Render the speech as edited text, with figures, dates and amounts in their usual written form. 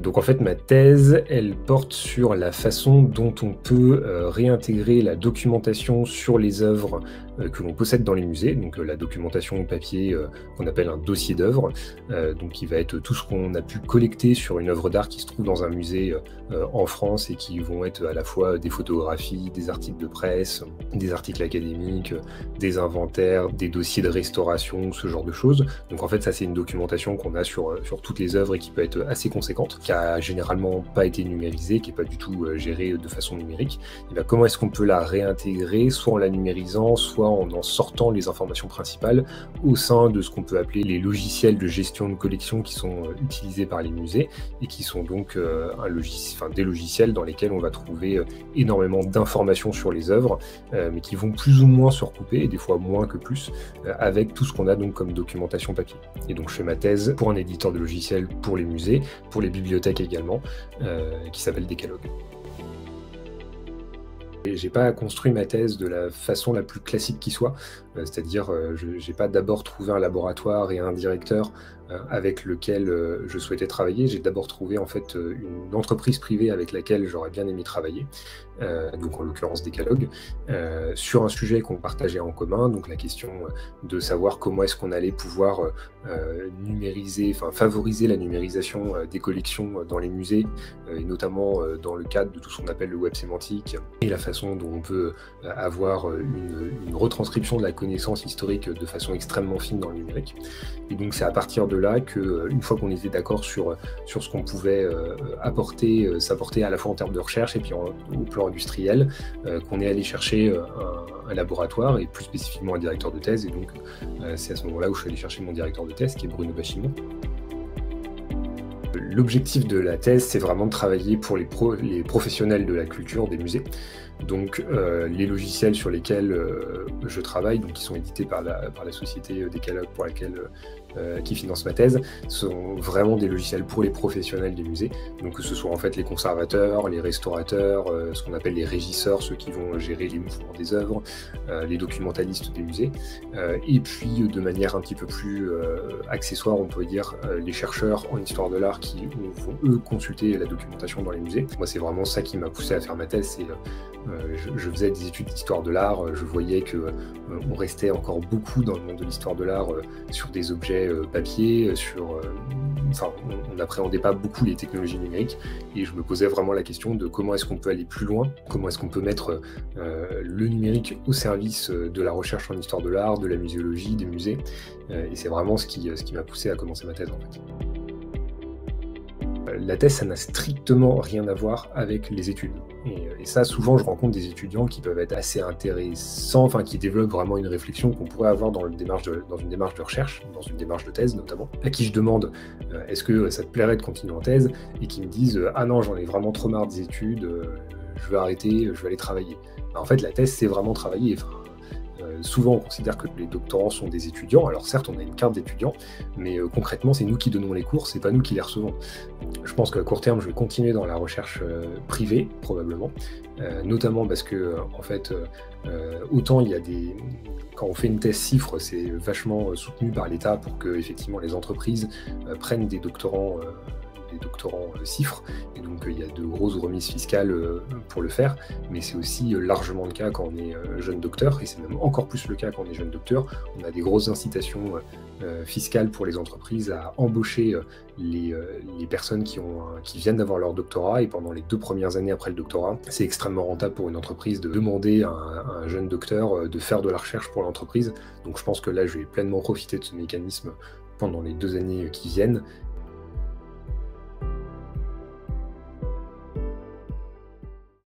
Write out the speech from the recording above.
Donc en fait, ma thèse, elle porte sur la façon dont on peut réintégrer la documentation sur les œuvres que l'on possède dans les musées, donc la documentation papier qu'on appelle un dossier d'œuvre, donc qui va être tout ce qu'on a pu collecter sur une œuvre d'art qui se trouve dans un musée en France et qui vont être à la fois des photographies, des articles de presse, des articles académiques, des inventaires, des dossiers de restauration, ce genre de choses. Donc en fait, ça c'est une documentation qu'on a sur toutes les œuvres et qui peut être assez conséquente, qui a généralement pas été numérisée, qui est pas du tout gérée de façon numérique. Et bien, comment est-ce qu'on peut la réintégrer, soit en la numérisant, soit en sortant les informations principales au sein de ce qu'on peut appeler les logiciels de gestion de collection qui sont utilisés par les musées et qui sont donc des logiciels dans lesquels on va trouver énormément d'informations sur les œuvres, mais qui vont plus ou moins se recouper, et des fois moins que plus, avec tout ce qu'on a donc comme documentation papier. Et donc je fais ma thèse pour un éditeur de logiciels pour les musées, pour les bibliothèques également, qui s'appelle Decalogue. J'ai pas construit ma thèse de la façon la plus classique qui soit, c'est-à-dire j'ai pas d'abord trouvé un laboratoire et un directeur avec lequel je souhaitais travailler. J'ai d'abord trouvé en fait une entreprise privée avec laquelle j'aurais bien aimé travailler, donc en l'occurrence Decalogue, sur un sujet qu'on partageait en commun, donc la question de savoir comment est-ce qu'on allait pouvoir favoriser la numérisation des collections dans les musées, et notamment dans le cadre de tout ce qu'on appelle le web sémantique, et la façon dont on peut avoir une retranscription de la connaissance historique de façon extrêmement fine dans le numérique. Et donc c'est à partir de là que, une fois qu'on était d'accord sur ce qu'on pouvait s'apporter à la fois en termes de recherche et puis au plan industriel, qu'on est allé chercher un laboratoire et plus spécifiquement un directeur de thèse. Et donc c'est à ce moment-là où je suis allé chercher mon directeur de thèse qui est Bruno Bachimon. L'objectif de la thèse, c'est vraiment de travailler pour les professionnels de la culture des musées. Donc les logiciels sur lesquels je travaille, donc qui sont édités par la société Decalogue pour laquelle qui finance ma thèse, sont vraiment des logiciels pour les professionnels des musées. Donc que ce soit en fait les conservateurs, les restaurateurs, ce qu'on appelle les régisseurs, ceux qui vont gérer les mouvements des œuvres, les documentalistes des musées, et puis de manière un petit peu plus accessoire, on peut dire, les chercheurs en histoire de l'art qui vont eux consulter la documentation dans les musées. Moi c'est vraiment ça qui m'a poussé à faire ma thèse, c'est je faisais des études d'histoire de l'art, je voyais que on restait encore beaucoup dans le monde de l'histoire de l'art sur des objets papier, on n'appréhendait pas beaucoup les technologies numériques, et je me posais vraiment la question de comment est-ce qu'on peut aller plus loin, comment est-ce qu'on peut mettre le numérique au service de la recherche en histoire de l'art, de la muséologie, des musées, et c'est vraiment ce qui m'a poussé à commencer ma thèse en fait. La thèse, ça n'a strictement rien à voir avec les études. Et ça, souvent, je rencontre des étudiants qui peuvent être assez intéressants, qui développent vraiment une réflexion qu'on pourrait avoir dans une démarche de recherche, dans une démarche de thèse notamment, à qui je demande est-ce que ça te plairait de continuer en thèse, et qui me disent ah non, j'en ai vraiment trop marre des études, je veux arrêter, je veux aller travailler. En fait, la thèse, c'est vraiment travailler. Souvent, on considère que les doctorants sont des étudiants. Alors certes, on a une carte d'étudiant, mais concrètement, c'est nous qui donnons les cours, c'est pas nous qui les recevons. Je pense qu'à court terme, je vais continuer dans la recherche privée, probablement, notamment parce que, en fait, autant il y a quand on fait une thèse CIFRE, c'est vachement soutenu par l'État pour que, effectivement, les entreprises prennent des doctorants CIFRE, et donc il y a de grosses remises fiscales pour le faire, mais c'est aussi largement le cas quand on est jeune docteur, et c'est même encore plus le cas quand on est jeune docteur. On a des grosses incitations fiscales pour les entreprises à embaucher les personnes qui viennent d'avoir leur doctorat, et pendant les 2 premières années après le doctorat, c'est extrêmement rentable pour une entreprise de demander à un jeune docteur de faire de la recherche pour l'entreprise. Donc je pense que là, je vais pleinement profiter de ce mécanisme pendant les 2 années qui viennent,